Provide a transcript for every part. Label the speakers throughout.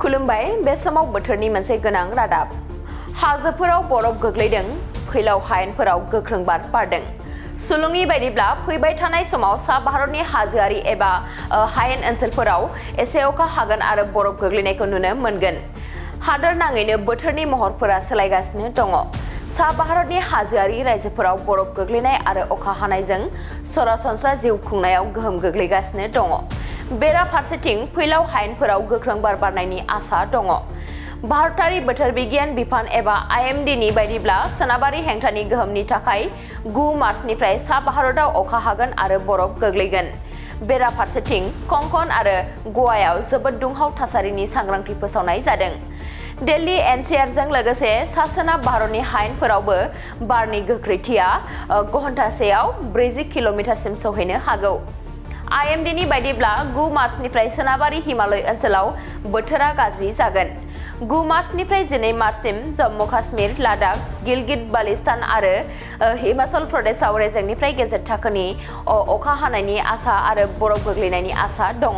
Speaker 1: खुलुमबाय बे समाव बोथोरनि मोनसे गोनां रादाब हाजोफोराव बरफ गोग्लैदों फैलाव हायेनफोराव गोख्रों बार बारदों सुलुंनि बायदिब्ला फैबाय थानाय समाव सा भारतनि हाजोआरि एबा हायेन ओनसोलफोराव एसे अखा हागोन आरो बरफ गोग्लैनायखौ नुनो मोनगोन हादोर नाङैनो बोथोरनि महरफोरा सोलायगासिनो दङ सा भारतनि हाजोआरि रायजोफोराव बरफ गोग्लैनाय आरो अखा हानायजों सरासनस्रा जिउ खुंनायाव गोहोम गोग्लैगासिनो दङ बेराफारसेथिं फैलाव हायेनफोराव गोख्रों बार बारनायनि आसा दङ भारतारि बोथोर बिगियान बिफान एबा IMD नि बायदिब्ला सोनाबारि हेंथानि गोहोमनि थाखाय 9 मार्चनिफ्राय सा भारताव अखा हागोन आरो बरफ गोग्लैगोन बेराफारसेथिं कंकन आरो गवायाव जोबोद दुंहाव थासारिनि सांग्रांथि फोसावनाय जादों दिल्ली NCR जों लोगोसे सा सोनाब भारतनि हायेनफोरावबो बारनि गोख्रैथिया घन्टासेयाव 40 किल'मिटारसिम सौहैनो हागौ IMD नि बायदिब्ला 9 मार्चनिफ्राय सोनाबारि हिमालय ओनसोलाव बोथोरा गाज्रि जागोन 9 मार्चनिफ्राय 12 मार्चसिम जम्मु काश्मीर लादाख गिलगित बाल्टिस्तान आरो हिमाचल प्रदेशआव रेजेंनिफ्राय गेजेर थाखोनि अखा हानायनि आसा आरो बरफ गोग्लैनायनि आसा दङ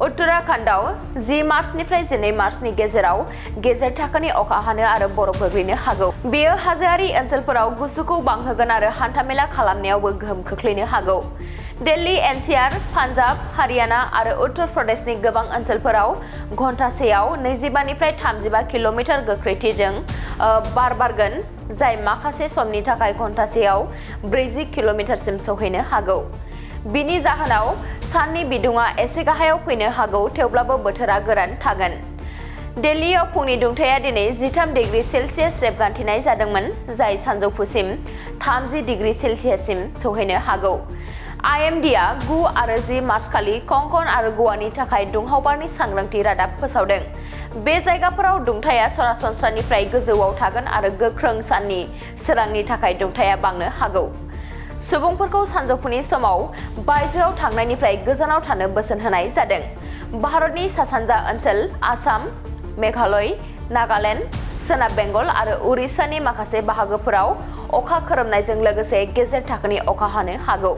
Speaker 1: उत्तराखंडआव 10 मार्चनिफ्राय 12 मार्चनि गेजेराव गेजेर थाखोनि अखा हानो आरो बरफ गोग्लैनो हागौ बेयो हाजोआरि ओनसोलफोराव गुसुखौ बांहोगोन आरो हान्थामेला खालामनायावबो गोहोम खोख्लैनो हागौ दिल्ली NCR पान्जाब हारियाना आरो उत्तर प्रदेशनि गोबां ओनसोलफोराव घन्टासेयाव 25 निफ्राय 35 किल'मिटार गोख्रैथिजों बार बारगोन जाय माखासे समनि थाखाय घन्टासेयाव 40 किल'मिटारसिम सौहैनो हागौ बिनि जाहोनाव साननि बिदुङा एसे गाहायाव फैनो हागौ थेवब्लाबो बोथोरा गोरान थागोन दिल्लीयाव फुंनि दुंथाया दिनै 13 डिग्री सेल्सियास रेबगान्थिनाय जादोंमोन जाय सानजौफुसिम 30 डिग्री सेल्सियाससिम सौहैनो हागौ IMDआ 9 आरो 10 मार्च खालि कंकन आरो गवानि थाखाय दुंहाव बारनि सांग्रांथि रादाब फोसावदों बे जायगाफोराव दुंथाया सरासनस्रानिफ्राय गोजौआव थागोन आरो गोख्रों साननि सोरांनि थाखाय दुंथाया बांनो हागौ सुबुंफोरखौ सानजौफुनि समाव बायजोआव थांनायनिफ्राय गोजानाव थानो बोसोन होनाय जादों भारतनि सा-सानजा ओनसोल आसाम मेघालय नागालेन्ड सोनाब बेंगल आरो उरिष्यानि माखासे बाहागोफोराव अखा खोरोमनायजों लोगोसे गेजेर थाखोनि अखा हानो हागौ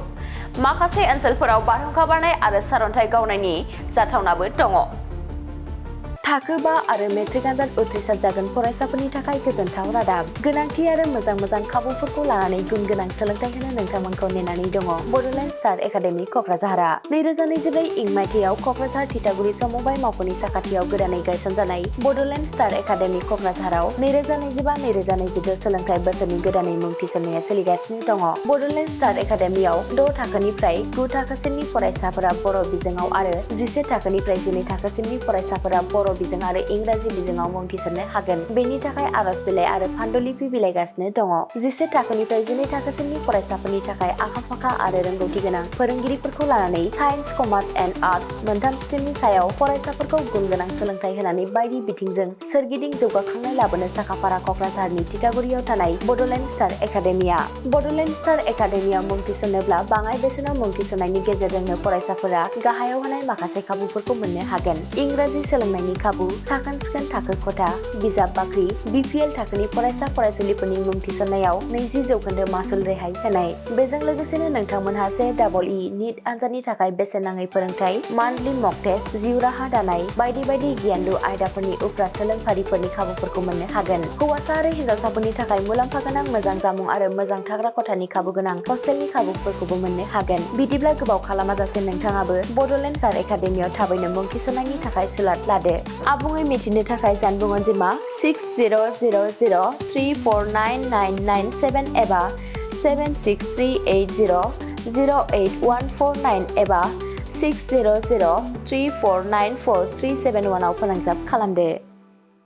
Speaker 1: माखासे ओनसोलफोराव बारहुंखा बारनाय आरो सारअन्थाइ गावनायनि जाथावनाबो दङ थाखो 5 आरो मेट्रिक आनजाद उथ्रिसार जागोन फरायसाफोरनि थाखाय गोजोनथाव रादाब गोनांथि आरो मोजां खाबुफोरखौ लानानै गुन गोनां सोलोंथाइ होनो नोंथांमोनखौ नेनानै दङ बड'लेण्ड स्टार एकाडेमि क'क्राझारआ 2024 इं मायथाइयाव क'क्राझार थिथागुरि समबाय मावख'नि साखाथियाव गोदानै गायसनजानाय बड'लेण्ड स्टार एकाडेमि क'क्राझाराव 2025-2026 सोलोंथाइ बोसोरनि गोदानै मुं थिसननाया सोलिगासिनो दङ बड'लेण्ड स्टार एकाडेमियाव 6 थाखोनिफ्राय 9 थाखोसिमनि फरायसाफोरा बर' बिजोङाव आरो 11 थाखोनिफ्राय 12 थाखोसिमनि फरायसाफोरा बर' बिजों आरो इंराजि बिजोङाव मुं थिसननो हागोन बेनि थाखाय आर'ज बिलाइ आरो फान्डुलिपि बिलाइगासिनो दङ 11 थाखोनिफ्राय 12 थाखोसिमनि फरायसाफोरनि थाखाय आखा-फाखा आरो रोंगौथि गोनां फोरोंगिरिफोरखौ लानानै साइन्स कमार्स एन्ड आर्टस मोनथाम स्ट्रिमनि सायाव फरायसाफोरखौ गुन गोनां सोलोंथाइ होनानै बायदि बिथिंजों सोरगिदिं जौगाखांनाय लाबोनो साखाफारा क'क्राझारनि थिथागुरियाव थानाय Bodoland star academia Bodoland star एकाडेमियाव मुं थिसननोब्ला बाङाइ बेसेनाव मुं थिसननायनि गेजेरजोंनो फरायसाफोरा गाहायाव होनाय माखासे खाबुफोरखौ मोननो हागोन इंराजि सोलोंनायनि खाबु साखोन-सिखोन थाखो खथा बिजाब बाख्रि BPL थाखोनि फरायसा फरायसुलिफोरनि मुं थिसननायाव 20% मासुल रेहाय होनाय बेजों लोगोसेनो नोंथांमोनहा JEE नीट आनजादनि थाखाय बेसेन नाङै फोरोंथाय मान्थलि मक टेस्ट जिउ राहा दानाय बायदि गियानलु आयदाफोरनि उफ्रा सोलोंफारिफोरनि खाबुफोरखौ मोननो हागोन हौवासा आरो हिन्जावसाफोरनि थाखाय मुलाम्फा गोनां मोजां जामुं आरो मोजां थाग्रा खथानि खाबु गोनां हस्टेलनि खाबुफोरखौबो मोननो हागोन बिदिब्ला गोबाव खालामाजासे नोंथाङाबो बड'लेण्ड स्टार एकाडेमियाव थाबैनो मुं थिसननायनि थाखाय सुलाद लादो आबुङै मिथिनो थाखाय जानबुं अनजिमा 6000349997 एबा 7638008149 एबा 6003494371 आव फोनांजाब खालामदो